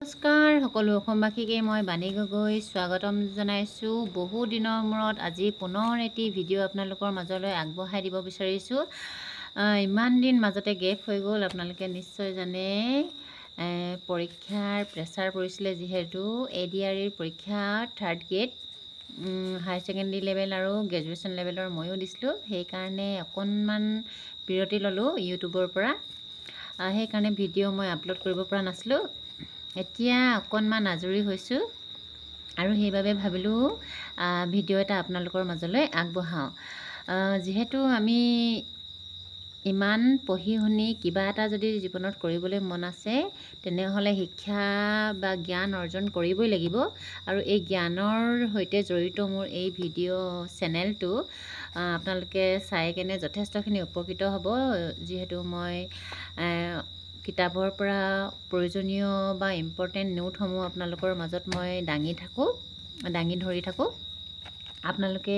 নমস্কাৰ সকলো অসমবাসীকে মই বাণী গগৈ স্বাগতম জনাইছোঁ। বহু দিনৰ মূৰত আজি পুনৰ এটি ভিডিঅ' আপোনালোকৰ মাজলৈ আগবঢ়াই দিব বিচাৰিছোঁ। ইমান দিন মাজতে গেপ হৈ গ'ল, আপোনালোকে নিশ্চয় জানে। পৰীক্ষাৰ প্ৰেছাৰ পৰিছিলে, যিহেতু ADREৰ পৰীক্ষা 3rd grade higher secondary level আৰু গ্ৰেজুৱেশ্যন লেভেলৰ ময়ো দিছিলোঁ। সেইকাৰণে অকণমান বিৰতি ল'লোঁ ইউটিউবৰ পৰা। সেইকাৰণে ভিডিঅ' মই আপলোড কৰিব পৰা নাছিলোঁ। এতিয়া অকণমান আজৰি হৈছোঁ আৰু সেইবাবে ভাবিলোঁ ভিডিঅ' এটা আপোনালোকৰ মাজলৈ আগবঢ়াওঁ। যিহেতু আমি ইমান পঢ়ি শুনি কিবা এটা যদি জীৱনত কৰিবলৈ মন আছে, তেনেহ'লে শিক্ষা বা জ্ঞান অৰ্জন কৰিবই লাগিব। আৰু এই জ্ঞানৰ সৈতে জড়িত মোৰ এই ভিডিঅ' চেনেলটো আপোনালোকে চাই কেনে যথেষ্টখিনি উপকৃত হ'ব। যিহেতু মই কিতাপৰ পৰা প্ৰয়োজনীয় বা ইম্পৰ্টেণ্ট নোটসমূহ আপোনালোকৰ মাজত মই দাঙি ধৰি থাকোঁ। আপোনালোকে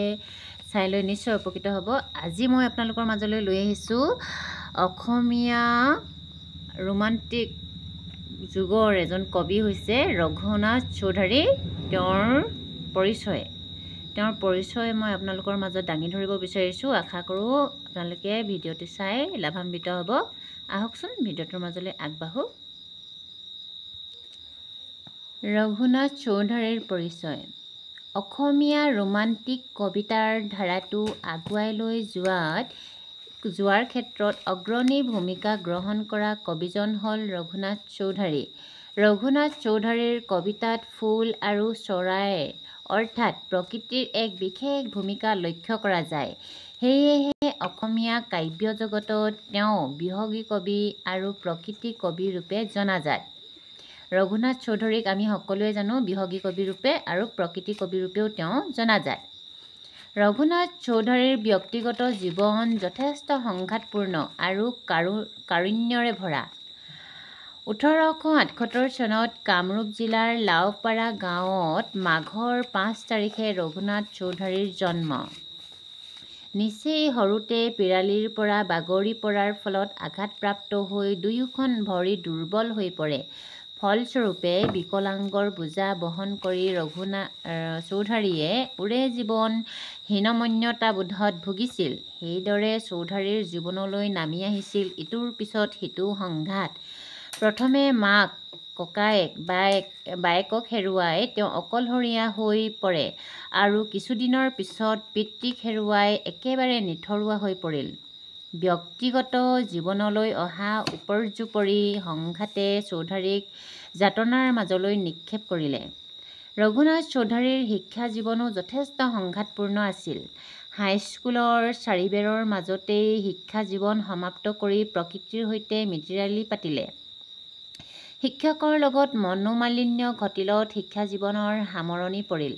চাই লৈ নিশ্চয় উপকৃত হ'ব। আজি মই আপোনালোকৰ মাজলৈ লৈ আহিছোঁ অসমীয়া ৰোমান্টিক যুগৰ এজন কবি হৈছে ৰঘুনাথ চৌধুৰী। তেওঁৰ পৰিচয় মই আপোনালোকৰ মাজত দাঙি ধৰিব বিচাৰিছোঁ। আশা কৰোঁ আপোনালোকে ভিডিঅ'টি চাই লাভান্বিত হ'ব। আহকচোন ভিডিঅ'টোৰ মাজলৈ আগবাঢ়োঁ। ৰঘুনাথ চৌধুৰীৰ পৰিচয়। অসমীয়া ৰোমান্টিক কবিতাৰ ধাৰাটো আগুৱাই লৈ যোৱাৰ ক্ষেত্ৰত অগ্ৰণী ভূমিকা গ্ৰহণ কৰা কবিজন হ'ল ৰঘুনাথ চৌধুৰী। ৰঘুনাথ চৌধুৰীৰ কবিতাত ফুল আৰু চৰাই অৰ্থাৎ প্ৰকৃতিৰ এক বিশেষ ভূমিকা লক্ষ্য কৰা যায়। সেয়েহে অসমীয়া কাব্য জগতত তেওঁ বিহগী কবি আৰু প্ৰকৃতি কবি ৰূপে জনাজাত। ৰঘুনাথ চৌধুৰীক আমি সকলোৱে জানো বিহগী কবি ৰূপে আৰু প্ৰকৃতি কবি ৰূপেও তেওঁ জনাজাত। ৰঘুনাথ চৌধুৰীৰ ব্যক্তিগত জীৱন যথেষ্ট সংঘাতপূৰ্ণ আৰু কাৰুণ্যৰে ভৰা। 1878 চনত কামৰূপ জিলাৰ লাওপাৰা গাঁৱত মাঘৰ 5 তাৰিখে ৰঘুনাথ চৌধুৰীৰ জন্ম। নিচেই সৰুতে পিৰালিৰ পৰা বাগৰি পৰাৰ ফলত আঘাতপ্ৰাপ্ত হৈ দুয়োখন ভৰি দুৰ্বল হৈ পৰে। ফলস্বৰূপে বিকলাংগৰ বোজা বহন কৰি ৰঘুনাথ চৌধুৰীয়ে ওৰে জীৱন হীনমন্যতাবোধত ভুগিছিল। সেইদৰে চৌধুৰীৰ জীৱনলৈ নামি আহিছিল ইটোৰ পিছত সিটো সংঘাত। প্ৰথমে মাক, ককায়েক, বায়েকক হেৰুৱাই তেওঁ অকলশৰীয়া হৈ পৰে আৰু কিছুদিনৰ পিছত পিতৃক হেৰুৱাই একেবাৰে নিথৰুৱা হৈ পৰিল। ব্যক্তিগত জীৱনলৈ অহা উপৰ্যুপৰি সংঘাতে চৌধুৰীক যাতনাৰ মাজলৈ নিক্ষেপ কৰিলে। ৰঘুনাথ চৌধুৰীৰ শিক্ষা জীৱনো যথেষ্ট সংঘাতপূৰ্ণ আছিল। হাইস্কুলৰ 4 বেৰৰ মাজতেই শিক্ষা জীৱন সমাপ্ত কৰি প্ৰকৃতিৰ সৈতে মিতিৰালি পাতিলে। শিক্ষকৰ লগত মনোমালিন্য ঘটিলত শিক্ষা জীৱনৰ সামৰণি পৰিল।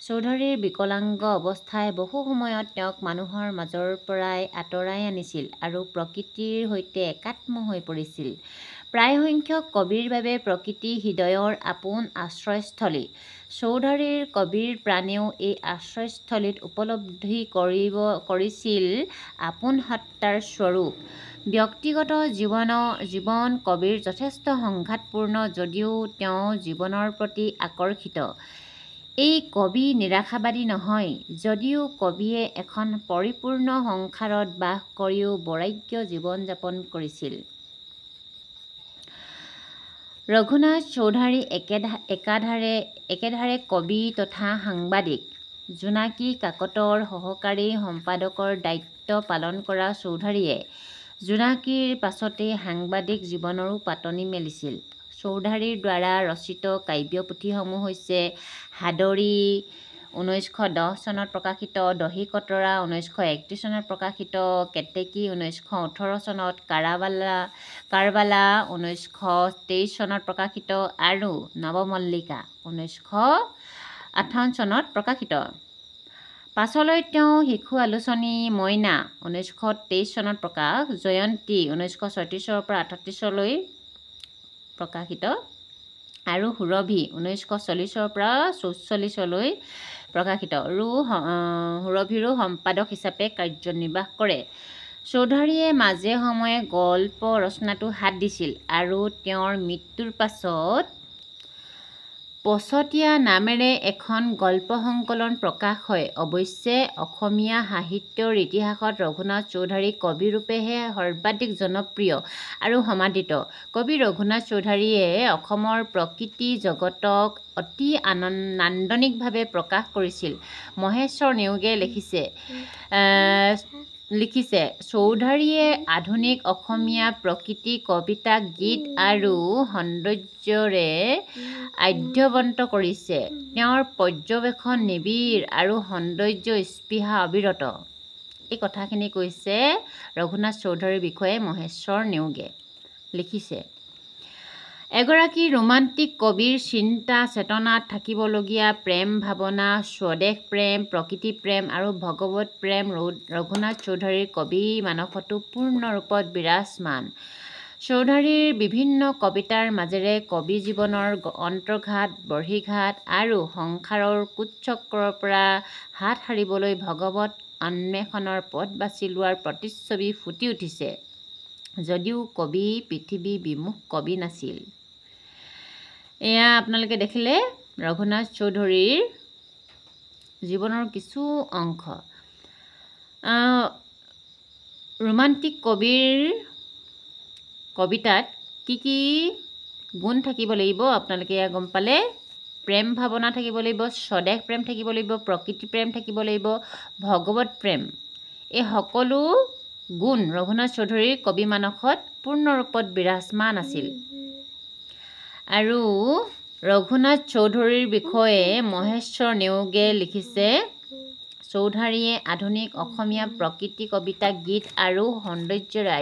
চৌধুৰীৰ বিকলাংগ অৱস্থাই বহু সময়ত তেওঁক মানুহৰ মাজৰ পৰাই আঁতৰাই আনিছিল আৰু প্ৰকৃতিৰ সৈতে একাত্ম হৈ পৰিছিল। প্ৰায়সংখ্যক কবিৰ বাবে প্ৰকৃতি হৃদয়ৰ আপোন আশ্ৰয়স্থলী। চৌধুৰীৰ কবিৰ প্ৰাণেও এই আশ্ৰয়স্থলীত উপলব্ধি কৰিছিল আপোন সত্তাৰ স্বৰূপ। ব্যক্তিগত জীৱন কবিৰ যথেষ্ট সংঘাতপূৰ্ণ যদিও তেওঁ জীৱনৰ প্ৰতি আকৰ্ষিত। এই কবি নিৰাশাবাদী নহয়, যদিও কবিয়ে এখন পৰিপূৰ্ণ সংসাৰত বাস কৰিও বৈৰাগ্য জীৱন যাপন কৰিছিল। ৰঘুনাথ চৌধুৰী একেধাৰে কবি তথা সাংবাদিক। জোনাকী কাকতৰ সহকাৰী সম্পাদকৰ দায়িত্ব পালন কৰা চৌধুৰীয়ে জোনাকীৰ পাছতেই সাংবাদিক জীৱনৰো পাতনি মেলিছিল। চৌধুৰীৰ দ্বাৰা ৰচিত কাব্যপুথিসমূহ হৈছে সাদৰী 1910 চনত প্ৰকাশিত, দহিকতৰা 1931 চনত প্ৰকাশিত, কেতেকী 1918 চনত, কাৰবালা 1923 চনত প্ৰকাশিত আৰু নৱমল্লিকা 1958 চনত প্ৰকাশিত। পাছলৈ তেওঁ শিশু আলোচনী মইনা 1923 চনত প্ৰকাশ, জয়ন্তী 1936 পৰা 38 লৈ প্ৰকাশিত আৰু সুৰভি 1940 পৰা 44 লৈ প্ৰকাশিত সুৰভিৰো সম্পাদক হিচাপে কাৰ্যনিৰ্বাহ কৰে। চৌধুৰীয়ে মাজে সময়ে গল্প ৰচনাতো হাত দিছিল আৰু তেওঁৰ মৃত্যুৰ পাছত পছতীয়া নামেৰে এখন গল্প সংকলন প্ৰকাশ হয়। অৱশ্যে অসমীয়া সাহিত্যৰ ইতিহাসত ৰঘুনাথ চৌধুৰী কবিৰূপেহে সৰ্বাধিক জনপ্ৰিয় আৰু সমাদৃত। কবি ৰঘুনাথ চৌধুৰীয়ে অসমৰ প্ৰকৃতি জগতক অতি নান্দনিকভাৱে প্ৰকাশ কৰিছিল। মহেশ্বৰ নেওগে লিখিছে চৌধুৰীয়ে আধুনিক অসমীয়া প্ৰকৃতি কবিতা গীত আৰু সৌন্দৰ্যৰে আদ্যৱন্ত কৰিছে। তেওঁৰ পৰ্যবেক্ষণ নিবিড় আৰু সৌন্দৰ্য স্পৃহা অবিৰত। এই কথাখিনি কৈছে ৰঘুনাথ চৌধুৰীৰ বিষয়ে মহেশ্বৰ নেওগে লিখিছে। এগৰাকী ৰোমান্টিক কবিৰ চিন্তা চেতনাত থাকিবলগীয়া প্ৰেম ভাৱনা, স্বদেশ প্ৰেম, প্ৰকৃতি প্ৰেম আৰু ভগৱত প্ৰেম ৰঘুনাথ চৌধুৰীৰ কবি মানসতো পূৰ্ণ ৰূপত বিৰাজমান। চৌধুৰীৰ বিভিন্ন কবিতাৰ মাজেৰে কবি জীৱনৰ অন্তৰ্ঘাত, বহিৰ্ঘাত আৰু সংসাৰৰ কুচক্ৰৰ পৰা হাত সাৰিবলৈ ভগৱত অন্বেষণৰ পথ বাছি লোৱাৰ প্ৰতিচ্ছবি ফুটি উঠিছে। যদিও কবি পৃথিৱী বিমুখ কবি নাছিল। এয়া আপোনালোকে দেখিলে ৰঘুনাথ চৌধুৰীৰ জীৱনৰ কিছু অংশ। ৰোমান্টিক কবিৰ কবিতাত কি গুণ থাকিব লাগিব আপোনালোকে এয়া গম পালে। প্ৰেম ভাৱনা থাকিব লাগিব, স্বদেশ প্ৰেম থাকিব লাগিব, প্ৰকৃতি প্ৰেম থাকিব লাগিব, ভগৱত প্ৰেম। এই সকলো গুণ ৰঘুনাথ চৌধুৰীৰ কবি মানসত পূৰ্ণ ৰূপত বিৰাজমান আছিল। আৰু ৰঘুনাথ চৌধুৰীৰ বিষয়ে মহেশ্বৰ নেওগে লিখিছে চৌধুৰীয়ে আধুনিক অসমীয়া প্ৰকৃতি কবিতা গীত আৰু সৌন্দৰ্যৰে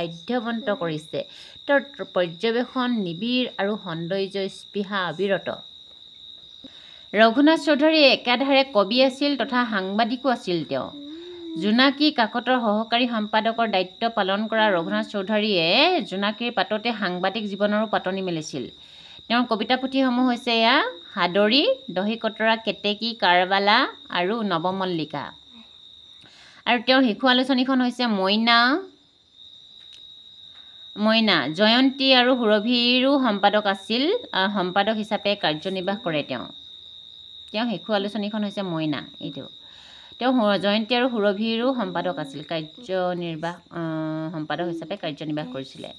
আদ্যৱন্ত কৰিছে। তেওঁৰ পৰ্যবেক্ষণ নিবিড় আৰু সৌন্দৰ্য স্পৃহা অবিৰত। ৰঘুনাথ চৌধুৰী একাধাৰে কবি আছিল তথা সাংবাদিকো আছিল। তেওঁ জোনাকী কাকতৰ সহকাৰী সম্পাদকৰ দায়িত্ব পালন কৰা ৰঘুনাথ চৌধুৰীয়ে জোনাকীৰ পাততে সাংবাদিক জীৱনৰো পাতনি মেলিছিল। তেওঁৰ কবিতা পুথিসমূহ হৈছে এয়া সাদৰী, দহিকতৰা, কেতেকী, কাৰবালা আৰু নৱমল্লিকা। আৰু তেওঁৰ শিশু আলোচনীখন হৈছে মইনা। জয়ন্তী আৰু সুৰভিৰো সম্পাদক আছিল, সম্পাদক হিচাপে কাৰ্যনিৰ্বাহ কৰে তেওঁ শিশু আলোচনীখন হৈছে মইনা। এইটো তেওঁ জয়ন্তী আৰু সুৰভিৰো সম্পাদক আছিল, সম্পাদক হিচাপে কাৰ্যনিৰ্বাহ কৰিছিলে।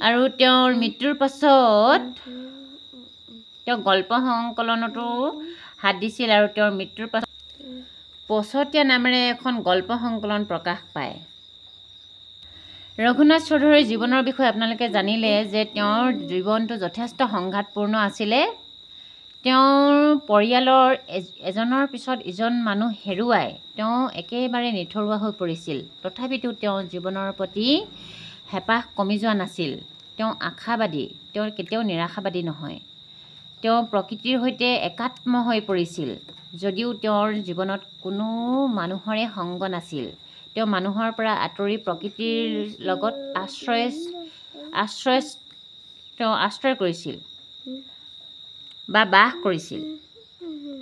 আৰু তেওঁৰ মৃত্যুৰ পাছত তেওঁ গল্প সংকলনতো হাত দিছিল। আৰু তেওঁৰ মৃত্যুৰ পাছত পছতীয়া নামেৰে এখন গল্প সংকলন প্ৰকাশ পায়। ৰঘুনাথ চৌধুৰীৰ জীৱনৰ বিষয়ে আপোনালোকে জানিলে যে তেওঁৰ জীৱনটো যথেষ্ট সংঘাতপূৰ্ণ আছিলে। তেওঁৰ পৰিয়ালৰ এজনৰ পিছত ইজন মানুহ হেৰুৱাই তেওঁ একেবাৰে নিথৰুৱা হৈ পৰিছিল। তথাপিতো তেওঁ জীৱনৰ প্ৰতি হেঁপাহ কমি যোৱা নাছিল। তেওঁ আশাবাদী, তেওঁ কেতিয়াও নিৰাশাবাদী নহয়। তেওঁ প্ৰকৃতিৰ সৈতে একাত্ম হৈ পৰিছিল। যদিও তেওঁৰ জীৱনত কোনো মানুহৰে সংগ নাছিল, তেওঁ মানুহৰ পৰা আঁতৰি প্ৰকৃতিৰ লগত আশ্ৰয় কৰিছিল বা বাস কৰিছিল।